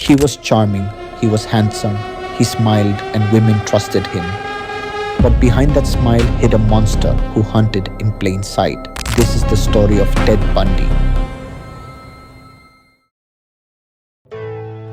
He was charming, he was handsome, he smiled, and women trusted him. But behind that smile hid a monster who hunted in plain sight. This is the story of Ted Bundy.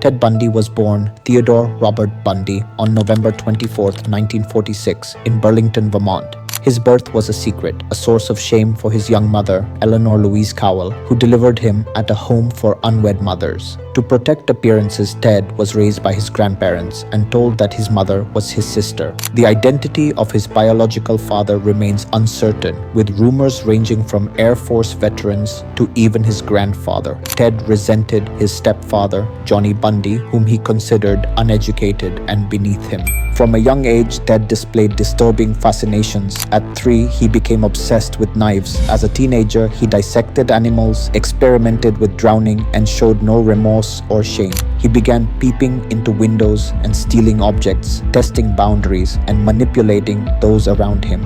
Ted Bundy was born Theodore Robert Bundy on November 24, 1946, in Burlington, Vermont. His birth was a secret, a source of shame for his young mother, Eleanor Louise Cowell, who delivered him at a home for unwed mothers. To protect appearances, Ted was raised by his grandparents and told that his mother was his sister. The identity of his biological father remains uncertain, with rumors ranging from Air Force veterans to even his grandfather. Ted resented his stepfather, Johnny Bundy, whom he considered uneducated and beneath him. From a young age, Ted displayed disturbing fascinations. At 3, he became obsessed with knives. As a teenager, he dissected animals, experimented with drowning, and showed no remorse or shame. He began peeping into windows and stealing objects, testing boundaries, and manipulating those around him.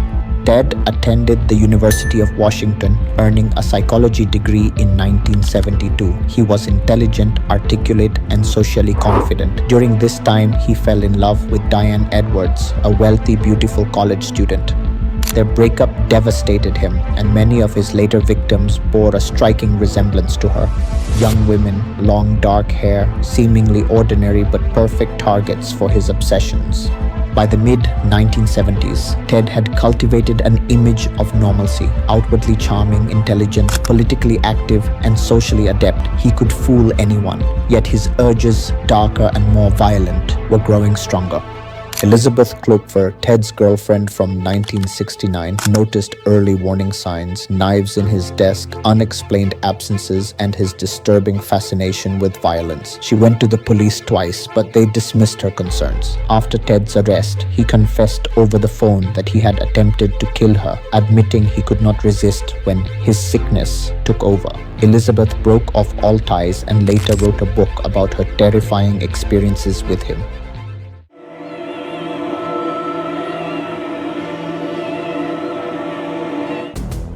Ted attended the University of Washington, earning a psychology degree in 1972. He was intelligent, articulate, and socially confident. During this time, he fell in love with Diane Edwards, a wealthy, beautiful college student. Their breakup devastated him, and many of his later victims bore a striking resemblance to her. Young women, long dark hair, seemingly ordinary but perfect targets for his obsessions. By the mid-1970s, Ted had cultivated an image of normalcy. Outwardly charming, intelligent, politically active, and socially adept, he could fool anyone. Yet his urges, darker and more violent, were growing stronger. Elizabeth Klopfer, Ted's girlfriend from 1969, noticed early warning signs, knives in his desk, unexplained absences, and his disturbing fascination with violence. She went to the police twice, but they dismissed her concerns. After Ted's arrest, he confessed over the phone that he had attempted to kill her, admitting he could not resist when his sickness took over. Elizabeth broke off all ties and later wrote a book about her terrifying experiences with him.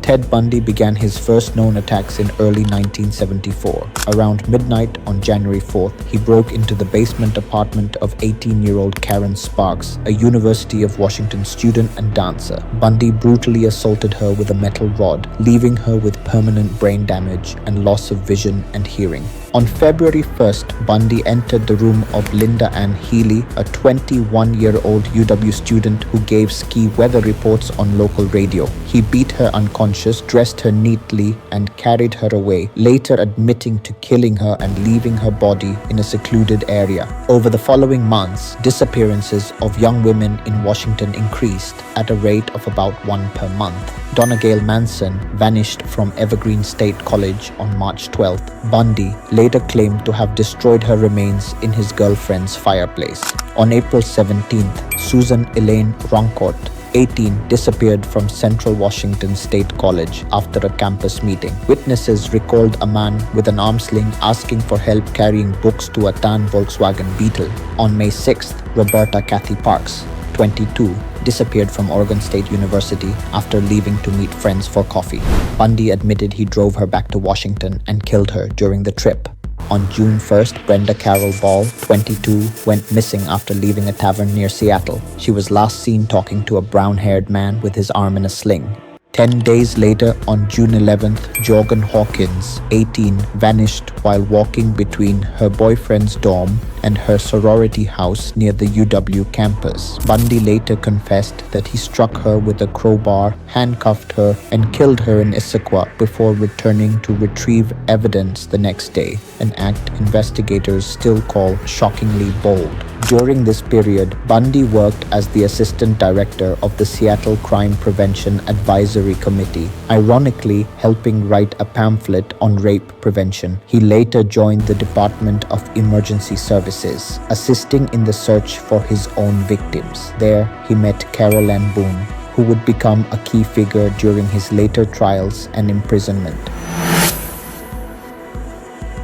Ted Bundy began his first known attacks in early 1974. Around midnight on January 4th, he broke into the basement apartment of 18-year-old Karen Sparks, a University of Washington student and dancer. Bundy brutally assaulted her with a metal rod, leaving her with permanent brain damage and loss of vision and hearing. On February 1st, Bundy entered the room of Linda Ann Healy, a 21-year-old UW student who gave ski weather reports on local radio. He beat her unconscious, dressed her neatly, and carried her away, later admitting to killing her and leaving her body in a secluded area. Over the following months, disappearances of young women in Washington increased at a rate of about 1 per month. Donna Gail Manson vanished from Evergreen State College on March 12th. Bundy later claimed to have destroyed her remains in his girlfriend's fireplace. On April 17th, Susan Elaine Roncourt, 18, disappeared from Central Washington State College after a campus meeting. Witnesses recalled a man with an arm sling asking for help carrying books to a tan Volkswagen Beetle. On May 6th, Roberta Kathy Parks, 22, disappeared from Oregon State University after leaving to meet friends for coffee. Bundy admitted he drove her back to Washington and killed her during the trip. On June 1st, Brenda Carol Ball, 22, went missing after leaving a tavern near Seattle. She was last seen talking to a brown-haired man with his arm in a sling. 10 days later, on June 11th, Jorgen Hawkins, 18, vanished while walking between her boyfriend's dorm and her sorority house near the UW campus. Bundy later confessed that he struck her with a crowbar, handcuffed her, and killed her in Issaquah before returning to retrieve evidence the next day, an act investigators still call shockingly bold. During this period, Bundy worked as the assistant director of the Seattle Crime Prevention Advisory Committee, ironically helping write a pamphlet on rape prevention. He later joined the Department of Emergency Services, assisting in the search for his own victims. There, he met Carol Ann Boone, who would become a key figure during his later trials and imprisonment.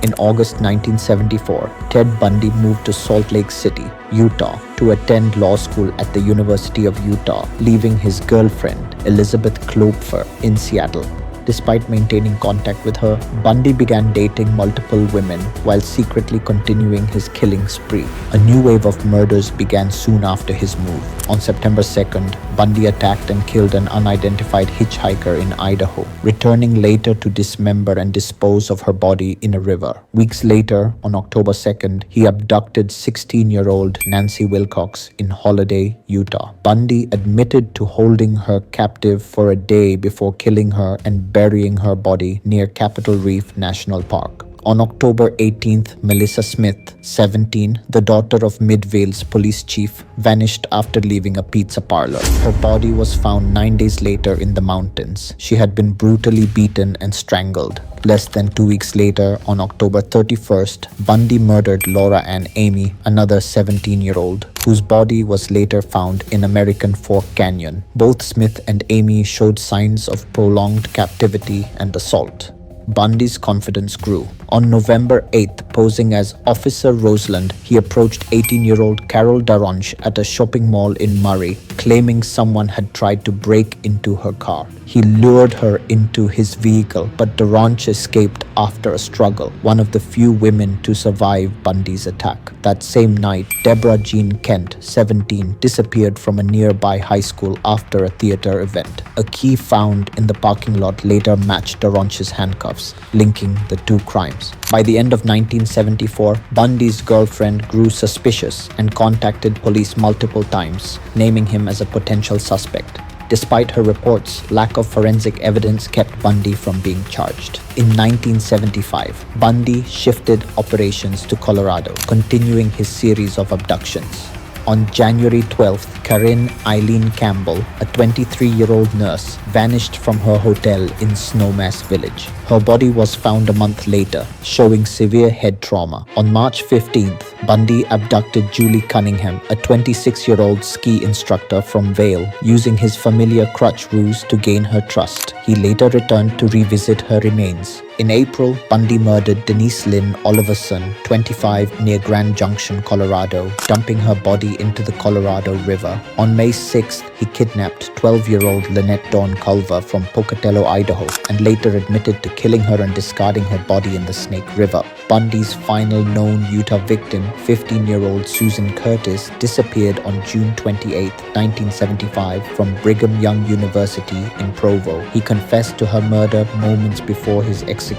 In August 1974, Ted Bundy moved to Salt Lake City, Utah, to attend law school at the University of Utah, leaving his girlfriend, Elizabeth Klopfer, in Seattle. Despite maintaining contact with her, Bundy began dating multiple women while secretly continuing his killing spree. A new wave of murders began soon after his move. On September 2nd, Bundy attacked and killed an unidentified hitchhiker in Idaho, returning later to dismember and dispose of her body in a river. Weeks later, on October 2nd, he abducted 16-year-old Nancy Wilcox in Holiday, Utah. Bundy admitted to holding her captive for a day before killing her and burying her body near Capitol Reef National Park. On October 18th, Melissa Smith, 17, the daughter of Midvale's police chief, vanished after leaving a pizza parlor. Her body was found 9 days later in the mountains. She had been brutally beaten and strangled. Less than 2 weeks later, on October 31st, Bundy murdered Laura Ann Amy, another 17-year-old, whose body was later found in American Fork Canyon. Both Smith and Amy showed signs of prolonged captivity and assault. Bundy's confidence grew. On November 8th, posing as Officer Roseland, he approached 18-year-old Carol Daronch at a shopping mall in Murray, claiming someone had tried to break into her car. He lured her into his vehicle, but Daronch escaped after a struggle, one of the few women to survive Bundy's attack. That same night, Deborah Jean Kent, 17, disappeared from a nearby high school after a theater event. A key found in the parking lot later matched Daronch's handcuffs, linking the two crimes. By the end of 1974, Bundy's girlfriend grew suspicious and contacted police multiple times, naming him as a potential suspect. Despite her reports, lack of forensic evidence kept Bundy from being charged. In 1975, Bundy shifted operations to Colorado, continuing his series of abductions. On January 12th, Karen Eileen Campbell, a 23-year-old nurse, vanished from her hotel in Snowmass Village. Her body was found a month later, showing severe head trauma. On March 15th, Bundy abducted Julie Cunningham, a 26-year-old ski instructor from Vail, using his familiar crutch ruse to gain her trust. He later returned to revisit her remains. In April, Bundy murdered Denise Lynn Oliverson, 25, near Grand Junction, Colorado, dumping her body into the Colorado River. On May 6th, he kidnapped 12-year-old Lynette Dawn Culver from Pocatello, Idaho, and later admitted to killing her and discarding her body in the Snake River. Bundy's final known Utah victim, 15-year-old Susan Curtis, disappeared on June 28, 1975, from Brigham Young University in Provo. He confessed to her murder moments before his execution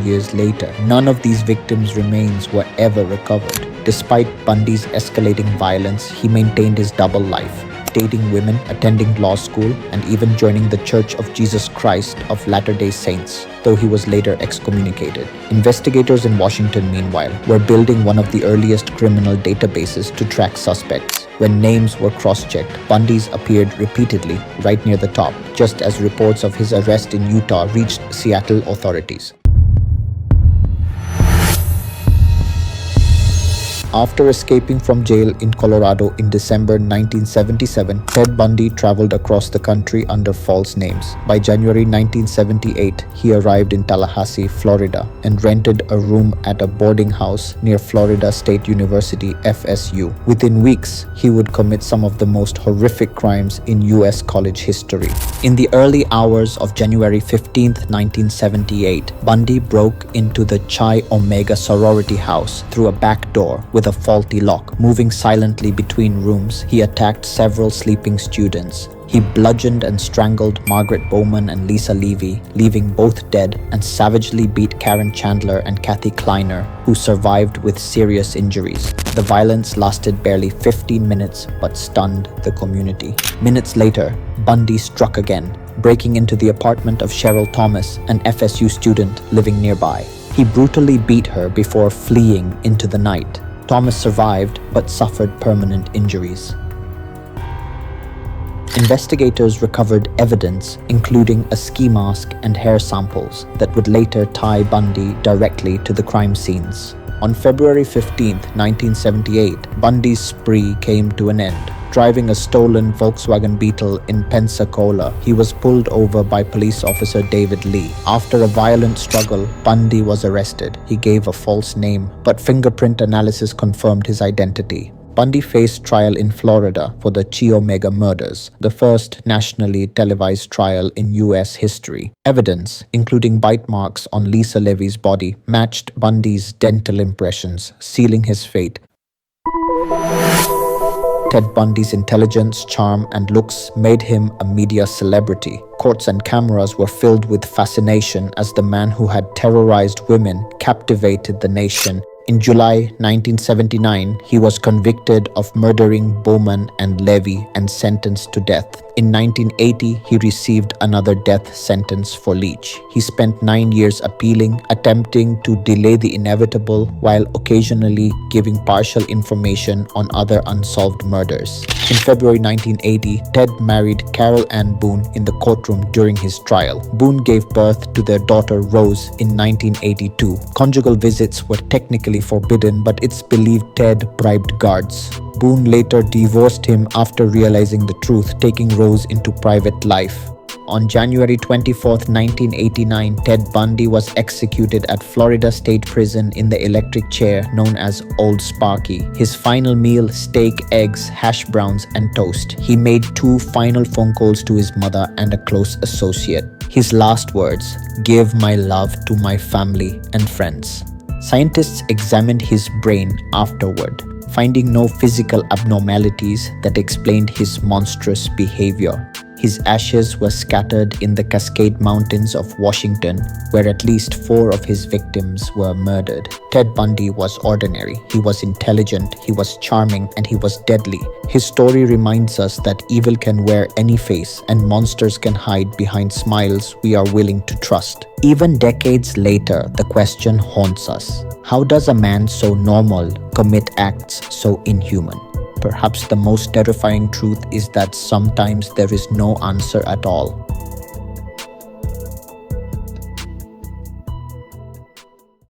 years later. None of these victims' remains were ever recovered. Despite Bundy's escalating violence, he maintained his double life, dating women, attending law school, and even joining the Church of Jesus Christ of Latter-day Saints, though he was later excommunicated. Investigators in Washington, meanwhile, were building one of the earliest criminal databases to track suspects. When names were cross-checked, Bundy's appeared repeatedly right near the top, just as reports of his arrest in Utah reached Seattle authorities. After escaping from jail in Colorado in December 1977, Ted Bundy traveled across the country under false names. By January 1978, he arrived in Tallahassee, Florida, and rented a room at a boarding house near Florida State University, FSU. Within weeks, he would commit some of the most horrific crimes in U.S. college history. In the early hours of January 15, 1978, Bundy broke into the Chi Omega sorority house through a back door with a faulty lock. Moving silently between rooms, he attacked several sleeping students. He bludgeoned and strangled Margaret Bowman and Lisa Levy, leaving both dead, and savagely beat Karen Chandler and Kathy Kleiner, who survived with serious injuries. The violence lasted barely 15 minutes but stunned the community. Minutes later, Bundy struck again, breaking into the apartment of Cheryl Thomas, an FSU student living nearby. He brutally beat her before fleeing into the night. Thomas survived but suffered permanent injuries. Investigators recovered evidence, including a ski mask and hair samples, that would later tie Bundy directly to the crime scenes. On February 15, 1978, Bundy's spree came to an end. Driving a stolen Volkswagen Beetle in Pensacola, he was pulled over by police officer David Lee. After a violent struggle, Bundy was arrested. He gave a false name, but fingerprint analysis confirmed his identity. Bundy faced trial in Florida for the Chi Omega murders, the first nationally televised trial in U.S. history. Evidence, including bite marks on Lisa Levy's body, matched Bundy's dental impressions, sealing his fate. Ted Bundy's intelligence, charm, and looks made him a media celebrity. Courts and cameras were filled with fascination as the man who had terrorized women captivated the nation. In July 1979, he was convicted of murdering Bowman and Levy and sentenced to death. In 1980, he received another death sentence for Leach. He spent 9 years appealing, attempting to delay the inevitable while occasionally giving partial information on other unsolved murders. In February 1980, Ted married Carol Ann Boone in the courtroom during his trial. Boone gave birth to their daughter Rose in 1982. Conjugal visits were technically forbidden, but it's believed Ted bribed guards. Boone later divorced him after realizing the truth, taking Rose into private life. On January 24, 1989, Ted Bundy was executed at Florida State Prison in the electric chair known as Old Sparky. His final meal: steak, eggs, hash browns, and toast. He made 2 final phone calls to his mother and a close associate. His last words: "Give my love to my family and friends." Scientists examined his brain afterward, finding no physical abnormalities that explained his monstrous behavior. His ashes were scattered in the Cascade Mountains of Washington, where at least 4 of his victims were murdered. Ted Bundy was ordinary. He was intelligent, he was charming, and he was deadly. His story reminds us that evil can wear any face, and monsters can hide behind smiles we are willing to trust. Even decades later, the question haunts us: how does a man so normal commit acts so inhuman? Perhaps the most terrifying truth is that sometimes there is no answer at all.